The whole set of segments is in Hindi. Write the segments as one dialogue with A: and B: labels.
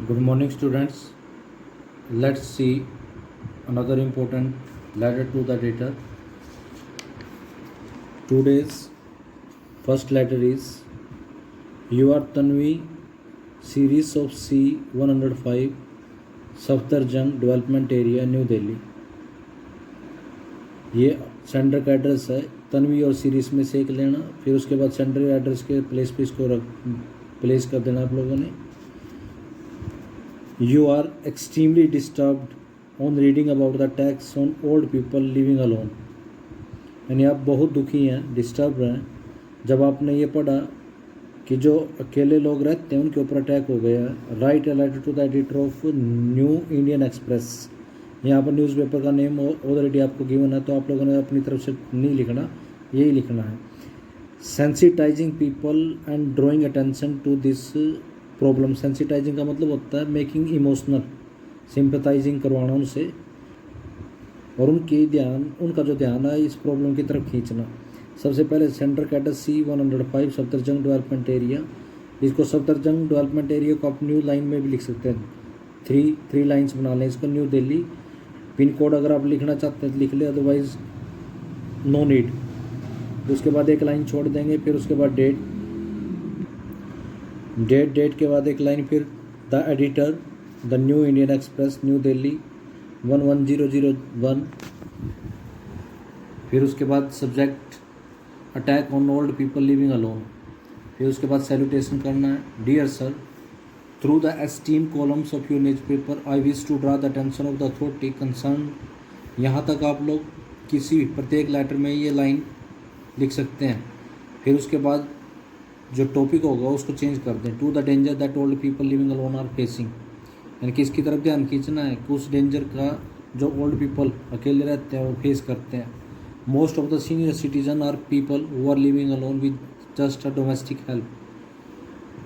A: Good morning, students. Let's see another important letter to the data. Today's first letter is You are Tanvi, series of C 105, Safdarjung Development Area, New Delhi. ये सेंटर का एड्रेस है। तन्वी और सीरीज में से एक लेना, फिर उसके बाद सेंटर एड्रेस के प्लेस पे इसको प्लेस कर देना आप लोगों ने। You are extremely disturbed on reading about the tax on old people living alone. यानी आप बहुत दुखी हैं, डिस्टर्ब हैं जब आपने ये पढ़ा कि जो अकेले लोग रहते हैं उनके ऊपर अटैक हो गया। Write a letter to the editor of New Indian Express. यहाँ पर न्यूज़पेपर का नेम ऑलरेडी आपको गिवन है, तो आप लोगों ने अपनी तरफ से नहीं लिखना, यही लिखना है। Sensitising people and drawing attention to this problem. Sensitising का मतलब होता है मेकिंग इमोशनल, सिंपथाइजिंग करवाना उनसे और उनका जो ध्यान है इस प्रॉब्लम की तरफ खींचना। सबसे पहले सेंटर का address C 105 Safdarjung development area. इसको सफदरजंग डेवलपमेंट एरिया को आप न्यू लाइन में भी लिख सकते हैं, थ्री लाइन्स बना लें इसको, न्यू दिल्ली। पिन कोड अगर आप लिखना चाहते हैं तो लिख ले, अदरवाइज नो नीड। उसके बाद एक लाइन छोड़ देंगे, फिर उसके बाद डेट के बाद एक लाइन, फिर the editor the New Indian Express New Delhi 11001। फिर उसके बाद subject attack on old people living alone. फिर उसके बाद सैल्यूटेशन करना है। Dear sir, through the esteem columns of your newspaper I wish to draw the attention of the authority concern. यहाँ तक आप लोग किसी भी प्रत्येक लेटर में ये लाइन लिख सकते हैं। फिर उसके बाद जो टॉपिक होगा उसको चेंज कर दें। To the danger that old people living alone are facing. यानी कि इसकी तरफ ध्यान खींचना है कि उस डेंजर का जो ओल्ड पीपल अकेले रहते हैं वो फेस करते हैं। Most of the senior citizen are people who are living alone with just a domestic help.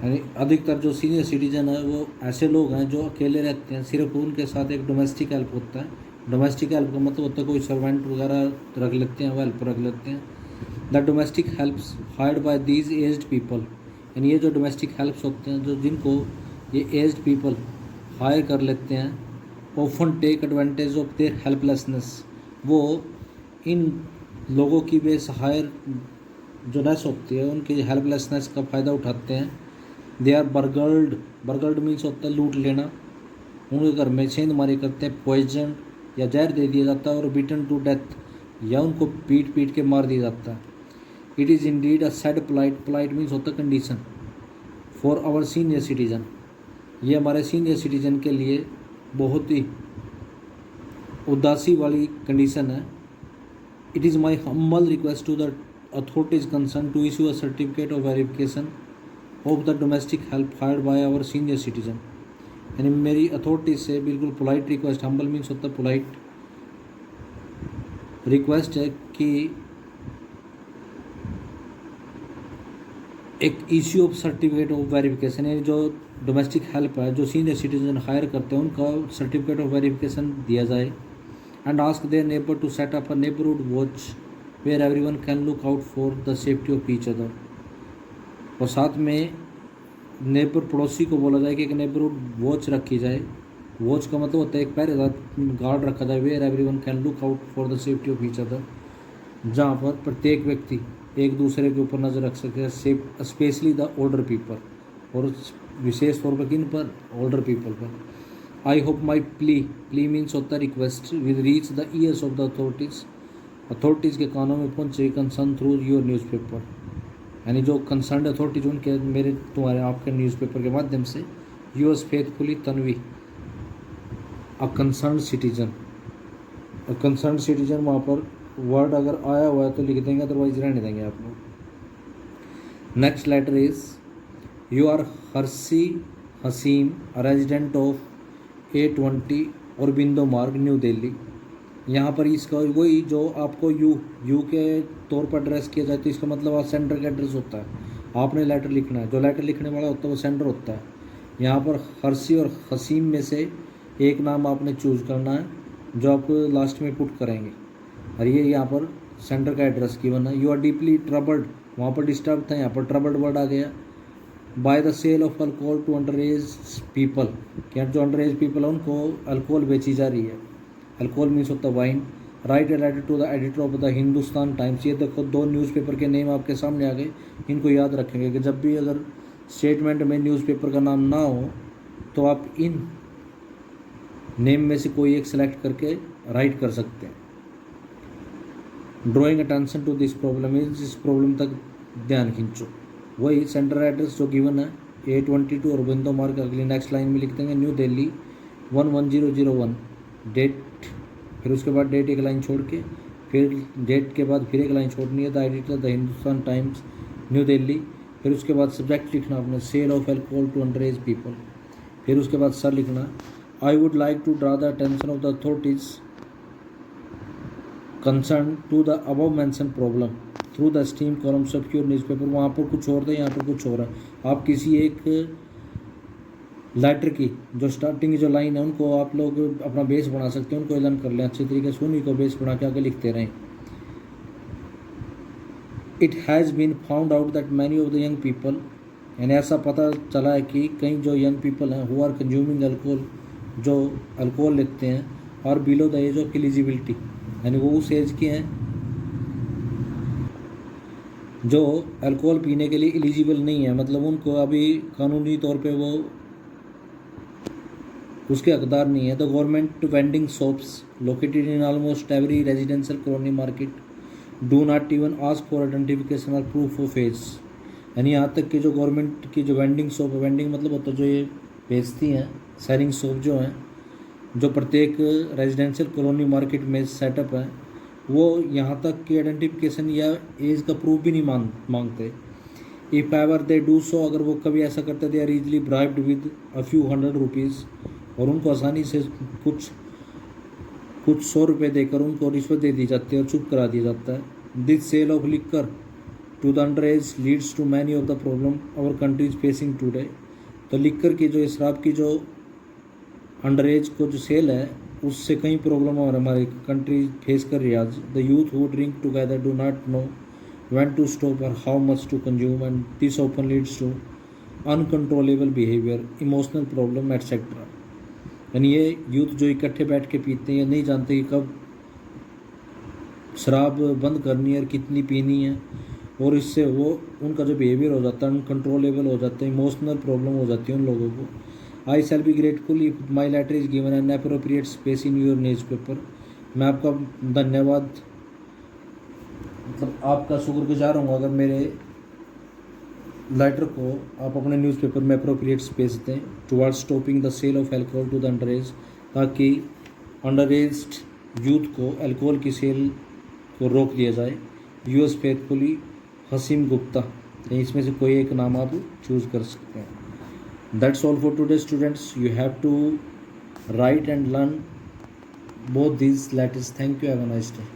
A: यानी अधिकतर जो सीनियर सिटीजन है वो ऐसे लोग हैं जो अकेले रहते हैं, सिर्फ उनके साथ एक डोमेस्टिक हेल्प होता है। डोमेस्टिक हेल्प का मतलब होता है कोई सर्वेंट वगैरह रख लेते हैं, वो हेल्प रख लेते हैं। The domestic helps hired by these aged people. यानी ये जो डोमेस्टिक हेल्प्स होते हैं, जो जिनको ये एज्ड पीपल हायर कर लेते हैं, often take advantage of their helplessness. वो इन लोगों की बेसहायर जो नस होती है उनकी हेल्पलेसनेस का फ़ायदा उठाते हैं। दे आर बर्गल्ड मीन्स होता है लूट लेना। उनके घर में छेंदमारी करते हैं, पॉइजन या जहर दे दिया जाता है, और बीटन टू डेथ या उनको पीट के मार दिया जाता है। It is indeed a sad plight means होता है condition for our senior citizen. ये हमारे सीनियर सिटीजन के लिए बहुत ही उदासी वाली कंडीशन है। It is my humble request to the authorities concern to issue a certificate of verification of the domestic help hired by our senior citizen. यानी मेरी अथॉरिटीज से बिल्कुल पोलाइट रिक्वेस्ट, हम्बल मीन्स होता है पोलाइट रिक्वेस्ट है कि एक issue of certificate of verification, यानी जो डोमेस्टिक हेल्प है जो सीनियर सिटीजन हायर करते हैं उनका सर्टिफिकेट ऑफ वेरिफिकेशन दिया जाए। And ask their neighbour to set up a neighbourhood watch where everyone can look out for the safety of each other. और साथ में नेबर पड़ोसी को बोला जाए कि एक नेबरहुड वॉच रखी जाए। वॉच का मतलब होता है एक पहरेदार गार्ड रखा जाए। Where everyone can look out for the safety of each other, जहाँ पर प्रत्येक व्यक्ति एक दूसरे के ऊपर नज़र रख सके, safe specially the older people, और विशेष तौर पर किन पर, ओल्डर पीपल पर। I hope my plea means होता है request, with reach the years of the authorities के कानों में पहुँचे कंसर्न थ्रू योर न्यूज़पेपर। यानी जो कंसर्न अथॉरिटीज उनके तुम्हारे आपके न्यूज़पेपर के माध्यम से। Yours faithfully Tanvi a concern citizen. Concern citizen वहाँ पर वर्ड अगर आया हुआ है तो लिख देंगे, अदरवाइज रहने देंगे आप लोग। Next letter is you are Harshi Hasim, resident of A20 और बिंदो मार्ग न्यू दिल्ली। यहाँ पर इसका वही जो आपको यू के तौर पर एड्रेस किया जाए तो इसका मतलब आप सेंटर का एड्रेस होता है। आपने लेटर लिखना है, जो लेटर लिखने वाला होता है वो सेंटर होता है। यहाँ पर हर्षी और हसीम में से एक नाम आपने चूज़ करना है जो आप लास्ट में पुट करेंगे, और ये यहाँ पर सेंटर का एड्रेस गिवन है। यू आर डीपली ट्रबल्ड, वहाँ पर डिस्टर्ब था, यहाँ पर ट्रबल्ड वर्ड आ गया। By the sale of alcohol to under age people, क्या जो अंडर एज पीपल है उनको अल्कोहल बेची जा रही है। अल्कोहल मीन्स होता wine. Write a letter to the editor of the Hindustan Times. ये देखो दो न्यूज़पेपर के नेम आपके सामने आ गए, इनको याद रखेंगे कि जब भी अगर स्टेटमेंट में न्यूज़पेपर का नाम ना हो तो आप इन नेम में से कोई एक सेलेक्ट करके राइट कर सकते हैं। Drawing attention to this problem is, इस प्रॉब्लम तक ध्यान खींचो। वही सेंटर एड्रेस जो गिवन है A22 और बिंदु मार्क अगली नेक्स्ट लाइन में लिख देंगे न्यू दिल्ली 11001। डेट, फिर उसके बाद डेट एक लाइन छोड़ के, फिर डेट के बाद फिर एक लाइन छोड़नी है the editor the Hindustan Times New Delhi. फिर उसके बाद सब्जेक्ट लिखना आपने sale of alcohol to under age people. फिर उसके बाद सर लिखना I would like to draw the attention of the authorities concern to the above mention problem through the esteem columns of your newspaper. वहाँ पर कुछ और था, यहाँ पर कुछ और है। आप किसी एक लेटर की जो स्टार्टिंग की जो लाइन है उनको आप लोग अपना बेस बना सकते हैं, उनको एलन कर लें अच्छे तरीके से, उन्हीं को बेस बना के आगे लिखते रहें। It has been found out that many of the young people, यानी ऐसा पता चला है कि कई जो यंग पीपल हैं हु आर कंज्यूमिंग अल्कोहल, जो अल्कोहल लेते हैं, और below the age of eligibility, यानी वो उस एज के हैं जो अल्कोहल पीने के लिए एलिजिबल नहीं है, मतलब उनको अभी कानूनी तौर पे वो उसके हकदार नहीं है। The government vending shops located in almost every residential colony market do not even ask for identification और प्रूफ ऑफ एज, यानी यहाँ तक कि जो गवर्नमेंट की जो वेंडिंग शॉप, वेंडिंग मतलब होता है जो ये बेचती हैं, सेलिंग शॉप जो हैं, जो प्रत्येक रेजिडेंशियल कॉलोनी मार्केट में सेटअप है, वो यहाँ तक कि आइडेंटिफिकेशन या एज का प्रूफ भी नहीं मांगते। If ever they do so, अगर वो कभी ऐसा करते they are easily bribed with a few ₹100, और उनको आसानी से कुछ 100 रुपये देकर उनको रिश्वत दे दी जाती है और चुप करा दिया जाता है। This sale of liquor to the under age leads to many of the problem our country is facing today. तो लिक्कर की जो शराब की जो अंडर एज को जो सेल है उससे कई प्रॉब्लम और हमारी कंट्री फेस कर रही है आज। The youth who drink together do not know when to stop और how much to consume and this often leads to uncontrollable behaviour, emotional problem etcetera. यानी ये यूथ जो इकट्ठे बैठ के पीते हैं, नहीं जानते कि कब शराब बंद करनी है और कितनी पीनी है, और इससे वो उनका जो बिहेवियर हो जाता है अनकंट्रोलेबल हो जाता है, इमोशनल प्रॉब्लम हो जाती है उन लोगों को। I shall be grateful if my letter is given an appropriate space in your newspaper. मैं आपका धन्यवाद, मतलब आपका शुक्रगुजार हूँ अगर मेरे लेटर को आप अपने न्यूज़पेपर में अप्रोप्रिएट स्पेस दें towards stopping the sale of alcohol to the under age, ताकि अंडर एज्ड यूथ को अल्कोहल की सेल को रोक दिया जाए। यूएस फेथफुली हसीम गुप्ता, इसमें से कोई एक नाम आप चूज़ कर सकते हैं। That's all for today students. You have to write and learn both these letters. Thank you. Have a nice day.